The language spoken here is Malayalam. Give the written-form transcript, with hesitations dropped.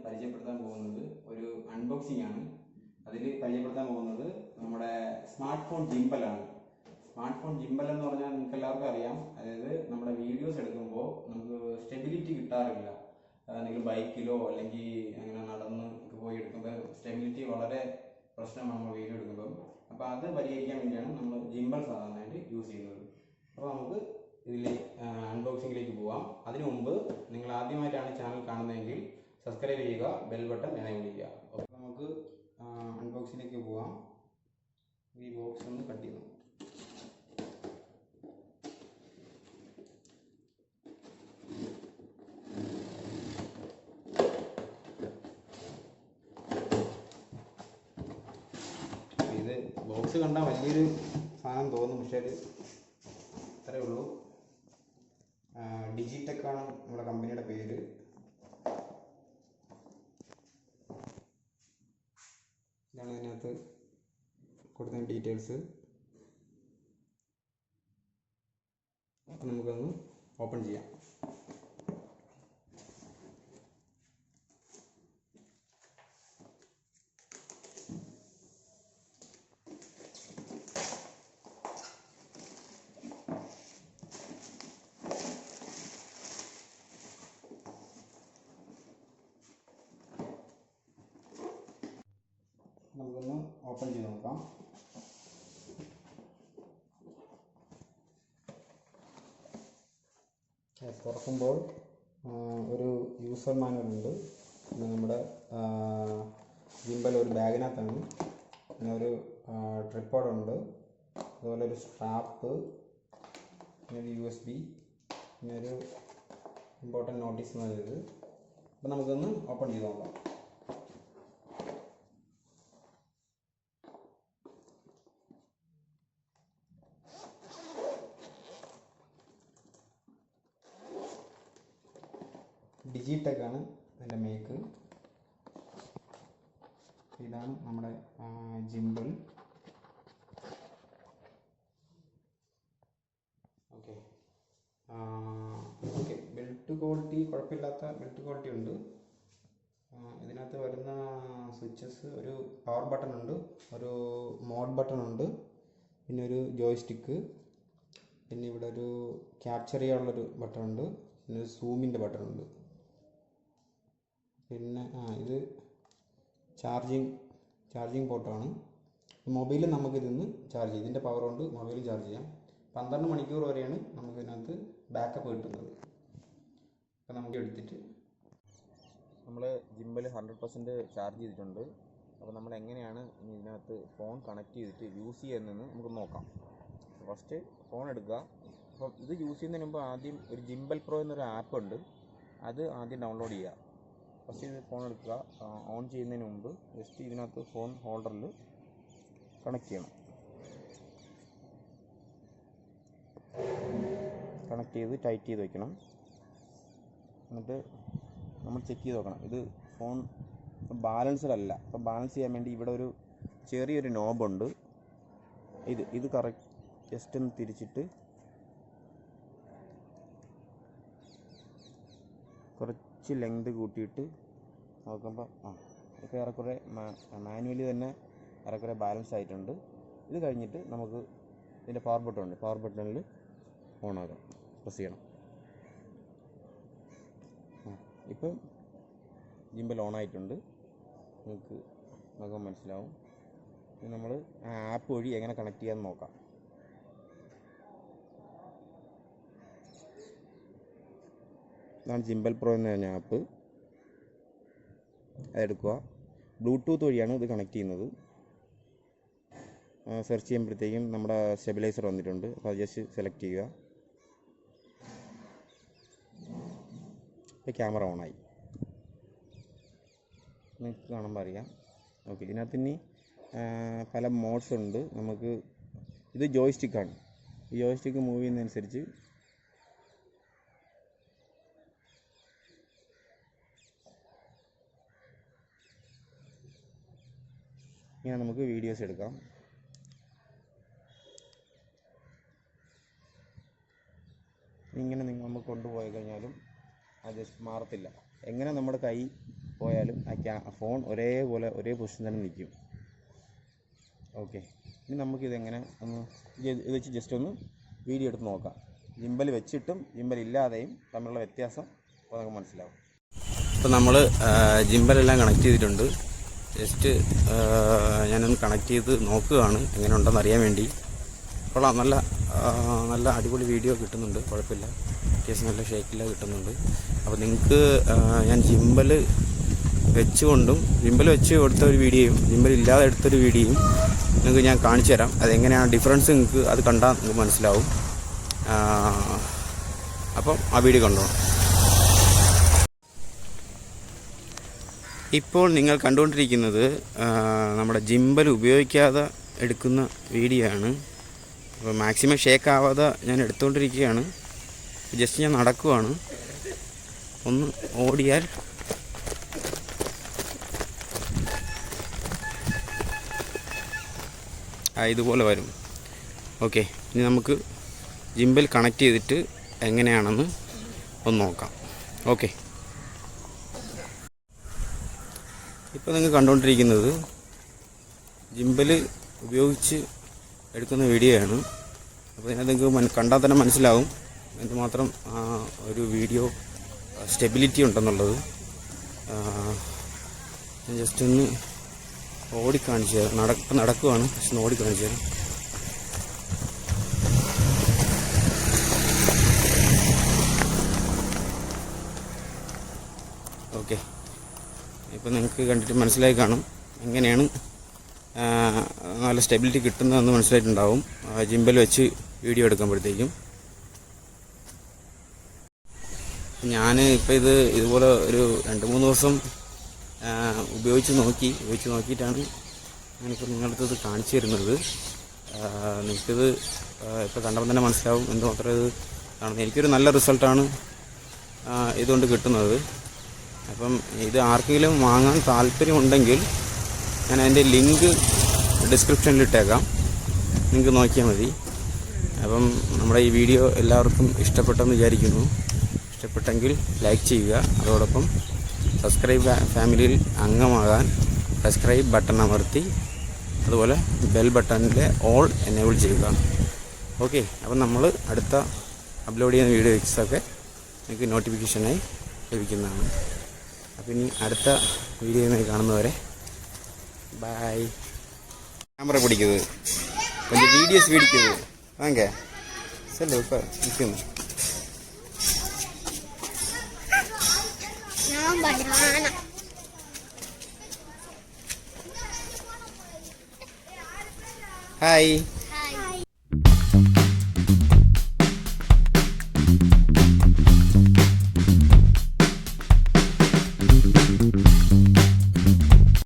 പരിചയപ്പെടുത്താൻ പോകുന്നത് ഒരു അൺബോക്സിംഗ് ആണ്. അതിൽ പരിചയപ്പെടുത്താൻ പോകുന്നത് നമ്മുടെ സ്മാർട്ട് ഫോൺ ജിംബലാണ്. സ്മാർട്ട് ഫോൺ ജിംബൽ എന്ന് പറഞ്ഞാൽ നിങ്ങൾക്ക് എല്ലാവർക്കും അറിയാം. അതായത് നമ്മുടെ വീഡിയോസ് എടുക്കുമ്പോൾ നമുക്ക് സ്റ്റെബിലിറ്റി കിട്ടാറില്ല. നിങ്ങൾ ബൈക്കിലോ അല്ലെങ്കിൽ അങ്ങനെ നടന്ന് പോയി എടുക്കുമ്പോൾ സ്റ്റെബിലിറ്റി വളരെ പ്രശ്നമാണ് നമ്മൾ വീഡിയോ എടുക്കുമ്പോൾ. അപ്പോൾ അത് പരിഹരിക്കാൻ വേണ്ടിയാണ് നമ്മൾ ജിംബൽ സാധാരണയായിട്ട് യൂസ് ചെയ്യുന്നത്. അപ്പോൾ നമുക്ക് ഇതിൽ അൺബോക്സിങ്ങിലേക്ക് പോവാം. അതിനു മുമ്പ് നിങ്ങൾ ആദ്യമായിട്ടാണ് ചാനൽ കാണുന്നതെങ്കിൽ സബ്സ്ക്രൈബ് ചെയ്യുക, ബെൽ ബട്ടൺ എനേബിൾ ചെയ്യുക. അപ്പോൾ നമുക്ക് അൺബോക്സിങ്ങിലേക്ക് പോവാം. ഈ ബോക്സ് ഒന്ന് കട്ട് ചെയ്തു. ഇത് ബോക്സ് കണ്ടാൽ വലിയൊരു സാധനം തോന്നും, പക്ഷേ അത് അത്രയേ ഉള്ളൂ. ഡിജിടെക് ആണ് നമ്മുടെ കമ്പനിയുടെ പേര്. ഇതാണ് ഇതിനകത്ത് കൊടുത്ത ഡീറ്റെയിൽസ്. നമുക്കൊന്ന് ഓപ്പൺ ചെയ്യാം. നമുക്കൊന്ന് ഓപ്പൺ ചെയ്ത് നോക്കാം. തുറക്കുമ്പോൾ ഒരു യൂസർ മാനുവൽ ഉണ്ട്. പിന്നെ നമ്മുടെ ജിംബൽ ഒരു ബാഗിനകത്താണ്. പിന്നെ ഒരു ട്രിപ്പോഡ് ഉണ്ട്, അതുപോലെ ഒരു സ്ട്രാപ്പ്, പിന്നെ ഒരു USB, പിന്നെ ഒരു ഇമ്പോർട്ടൻറ്റ് നോട്ടീസ് എന്ന് പറയുന്നത്. അപ്പോൾ നമുക്കൊന്ന് ഓപ്പൺ ചെയ്ത് നോക്കാം. ഡിജിടെക് ആണ് അതിൻ്റെ മേക്ക്. ഇതാണ് നമ്മുടെ ജിംബൽ. ഓക്കെ, ബിൽഡ് ക്വാളിറ്റി കുഴപ്പമില്ലാത്ത ബിൽഡ് ക്വാളിറ്റി ഉണ്ട്. ഇതിനകത്ത് വരുന്ന സ്വിച്ചസ്, ഒരു പവർ ബട്ടൺ ഉണ്ട്, ഒരു മോഡ് ബട്ടൺ ഉണ്ട്, പിന്നെ ഒരു ജോയ്സ്റ്റിക്ക്, പിന്നെ ഇവിടെ ഒരു ക്യാപ്ചർ ചെയ്യാനുള്ളൊരു ബട്ടൺ ഉണ്ട്, പിന്നെ ഒരു സൂമിൻ്റെ ബട്ടൺ ഉണ്ട്. പിന്നെ ഇത് ചാർജിങ് പോർട്ടാണ്. മൊബൈലിൽ നമുക്കിതിന്ന് ചാർജ് ചെയ്യും. ഇതിൻ്റെ പവർ കൊണ്ട് മൊബൈൽ ചാർജ് ചെയ്യാം. 12 മണിക്കൂർ വരെയാണ് നമുക്കിതിനകത്ത് ബാക്കപ്പ് കിട്ടുന്നത്. അപ്പോൾ നമുക്ക് എടുത്തിട്ട് നമ്മൾ ജിംബൽ 100% ചാർജ് ചെയ്തിട്ടുണ്ട്. അപ്പോൾ നമ്മൾ എങ്ങനെയാണ് ഇതിനകത്ത് ഫോൺ കണക്ട് ചെയ്തിട്ട് യൂസ് ചെയ്യുന്നതെന്ന് നമുക്ക് നോക്കാം. ഫസ്റ്റ് ഫോൺ എടുക്കുക. അപ്പോൾ ഇത് യൂസ് ചെയ്യുന്നതിന് മുമ്പ് ആദ്യം ഒരു ജിംബൽ പ്രോ എന്നൊരു ആപ്പ് ഉണ്ട്, അത് ആദ്യം ഡൗൺലോഡ് ചെയ്യുക. ഫസ്റ്റ് ഇത് ഫോൺ എടുക്കുക. ഓൺ ചെയ്യുന്നതിന് മുമ്പ് ജസ്റ്റ് ഇതിനകത്ത് ഫോൺ ഹോൾഡറിൽ കണക്ട് ചെയ്യണം. കണക്ട് ചെയ്ത് ടൈറ്റ് ചെയ്ത് വെക്കണം. എന്നിട്ട് നമ്മൾ ചെക്ക് ചെയ്ത് നോക്കണം ഇത് ഫോൺ ബാലൻസ്ഡ് അല്ല. അപ്പോൾ ബാലൻസ് ചെയ്യാൻ വേണ്ടി ഇവിടെ ഒരു ചെറിയൊരു നോബുണ്ട്. ഇത് കറക്റ്റ് ജസ്റ്റ് ഒന്ന് തിരിച്ചിട്ട് കുറച്ച് ലെങ്ത് കൂട്ടിയിട്ട് നോക്കുമ്പോൾ ഇപ്പോൾ ഏറെക്കുറെ മാനുവലി തന്നെ ഏറെക്കുറെ ബാലൻസ് ആയിട്ടുണ്ട്. ഇത് കഴിഞ്ഞിട്ട് നമുക്ക് ഇതിൻ്റെ പവർ ബട്ടൺ ഉണ്ട്, പവർ ബട്ടണിൽ ഓണാകാം, പ്രസ് ചെയ്യണം. ഇപ്പം ജിംബൽ ഓണായിട്ടുണ്ട്, നമുക്ക് മനസ്സിലാവും. നമ്മൾ ആ ആപ്പ് വഴി എങ്ങനെ കണക്ട് ചെയ്യാമെന്ന് നോക്കാം. ഇതാണ് ജിംബൽ പ്രോ എന്ന് പറഞ്ഞ ആപ്പ്. അതെടുക്കുക. ബ്ലൂടൂത്ത് വഴിയാണ് ഇത് കണക്ട് ചെയ്യുന്നത്. സെർച്ച് ചെയ്യുമ്പോഴത്തേക്കും നമ്മുടെ സ്റ്റെബിലൈസർ വന്നിട്ടുണ്ട്. അപ്പോൾ അത് ജസ്റ്റ് സെലക്ട് ചെയ്യുക. ഇപ്പോൾ ക്യാമറ ഓണായി, നിങ്ങൾക്ക് കാണുമ്പോൾ അറിയാം. ഓക്കെ, ഇതിനകത്ത് ഇനി പല മോഡ്സ് ഉണ്ട്. നമുക്ക് ഇത് ജോയ്സ്റ്റിക്കാണ്. ഈ ജോയ്സ്റ്റിക്ക് മൂവ് ചെയ്യുന്നതനുസരിച്ച് ഇങ്ങനെ നമുക്ക് വീഡിയോസ് എടുക്കാം. ഇങ്ങനെ നമുക്ക് കൊണ്ടുപോയി കഴിഞ്ഞാലും അത് ജസ്റ്റ് മാറത്തില്ല. എങ്ങനെ നമ്മുടെ കൈ പോയാലും ഫോൺ ഒരേപോലെ ഒരേ പൊസിഷൻ തന്നെ നിൽക്കും. ഓക്കെ, ഇനി നമുക്കിതെങ്ങനെ ഒന്ന് ഇത് വെച്ച് ജസ്റ്റ് ഒന്ന് വീഡിയോ എടുത്ത് നോക്കാം. ജിമ്പൽ വെച്ചിട്ടും ജിമ്പൽ ഇല്ലാതെയും തമ്മിലുള്ള വ്യത്യാസം അപ്പോൾ നമുക്ക് മനസ്സിലാവും. ഇപ്പോൾ നമ്മൾ ജിമ്പലെല്ലാം കണക്ട് ചെയ്തിട്ടുണ്ട്. ജസ്റ്റ് ഞാനൊന്ന് കണക്ട് ചെയ്ത് നോക്കുകയാണ് എങ്ങനെ ഉണ്ടെന്ന് അറിയാൻ വേണ്ടി. കൊള്ളാം, നല്ല അടിപൊളി വീഡിയോ കിട്ടുന്നുണ്ട്, കുഴപ്പമില്ല. അത്യാവശ്യം നല്ല ഷേക്കില്ല കിട്ടുന്നുണ്ട്. അപ്പോൾ നിങ്ങൾക്ക് ഞാൻ ജിമ്പൽ വെച്ചുകൊണ്ടും ജിമ്പൽ വെച്ച് എടുത്ത ഒരു വീഡിയോയും ജിമ്പൽ ഇല്ലാതെ എടുത്തൊരു വീഡിയോയും നിങ്ങൾക്ക് ഞാൻ കാണിച്ചു തരാം. അതെങ്ങനെയാണ് ഡിഫറൻസ് നിങ്ങൾക്ക് അത് കണ്ടാൽ നിങ്ങൾക്ക് മനസ്സിലാവും. അപ്പം ആ വീഡിയോ കണ്ടോ. ഇപ്പോൾ നിങ്ങൾ കണ്ടുകൊണ്ടിരിക്കുന്നത് നമ്മുടെ ജിമ്പൽ ഉപയോഗിക്കാതെ എടുക്കുന്ന വീഡിയോ ആണ്. അപ്പോൾ മാക്സിമം ഷേക്ക് ആവാതെ ഞാൻ എടുത്തുകൊണ്ടിരിക്കുകയാണ്. ജസ്റ്റ് ഞാൻ നടക്കുവാണ്. ഒന്ന് ഓടിയാൽ ഇതുപോലെ വരും. ഓക്കെ, ഇനി നമുക്ക് ജിമ്പൽ കണക്ട് ചെയ്തിട്ട് എങ്ങനെയാണെന്ന് ഒന്ന് നോക്കാം. ഓക്കെ, ഇപ്പോൾ നിങ്ങൾ കണ്ടുകൊണ്ടിരിക്കുന്നത് ജിമ്പൽ ഉപയോഗിച്ച് എടുക്കുന്ന വീഡിയോ ആണ്. അപ്പോൾ ഇതിനകത്ത് നിങ്ങൾക്ക് കണ്ടാൽ തന്നെ മനസ്സിലാവും എന്തുമാത്രം ഒരു വീഡിയോ സ്റ്റെബിലിറ്റി ഉണ്ടെന്നുള്ളത്. ഞാൻ ജസ്റ്റ് ഒന്ന് ഓടിക്കാണിച്ചു തരാം. നടക്കുവാണ്, ജസ്റ്റ് ഒന്ന് ഓടിക്കാണിച്ചു തരാം. ഓക്കെ, ഇപ്പോൾ നിങ്ങൾക്ക് കണ്ടിട്ട് മനസ്സിലായി കാണും എങ്ങനെയാണ് നല്ല സ്റ്റെബിലിറ്റി കിട്ടുന്നതെന്ന് മനസ്സിലായിട്ടുണ്ടാവും ജിമ്പൽ വെച്ച് വീഡിയോ എടുക്കുമ്പോഴത്തേക്കും. ഞാൻ ഇപ്പോൾ ഇതുപോലെ ഒരു 2-3 ദിവസം ഉപയോഗിച്ച് നോക്കിയിട്ടാണ് ഞാനിപ്പോൾ നിങ്ങളടുത്തത് കാണിച്ചു തരുന്നത്. നിങ്ങൾക്കിത് ഇപ്പോൾ കണ്ടപ്പോൾ തന്നെ മനസ്സിലാവും എന്തുമാത്രം ഇത് കാണുന്നത്. എനിക്കൊരു നല്ല റിസൾട്ടാണ് ഇതുകൊണ്ട് കിട്ടുന്നത്. അപ്പം ഇത് ആർക്കെങ്കിലും വാങ്ങാൻ താല്പര്യമുണ്ടെങ്കിൽ ഞാൻ അതിൻ്റെ ലിങ്ക് ഡിസ്ക്രിപ്ഷനിൽ ഇട്ടേക്കാം, നിങ്ങൾക്ക് നോക്കിയാൽ മതി. അപ്പം നമ്മുടെ ഈ വീഡിയോ എല്ലാവർക്കും ഇഷ്ടപ്പെട്ടെന്ന് വിചാരിക്കുന്നു. ഇഷ്ടപ്പെട്ടെങ്കിൽ ലൈക്ക് ചെയ്യുക. അതോടൊപ്പം സബ്സ്ക്രൈബ് ഫാമിലിയിൽ അംഗമാകാൻ സബ്സ്ക്രൈബ് ബട്ടൺ അമർത്തി അതുപോലെ ബെൽ ബട്ടണിലെ ഓൾ എനേബിൾ ചെയ്യുക. ഓക്കെ, അപ്പം നമ്മൾ അടുത്ത അപ്ലോഡ് ചെയ്യുന്ന വീഡിയോസൊക്കെ നിങ്ങൾക്ക് നോട്ടിഫിക്കേഷനായി ലഭിക്കുന്നതാണ്. അപ്പോൾ ഇനി അടുത്ത വീഡിയോയുമായി കാണുന്നവരെ ബൈ. ക്യാമറ പിടിക്കുന്നത് கொஞ்சம் வீடியோஸ் பிடிக்குது வாங்க சொல்லு இப்போ நிற்கும். ஹாய்.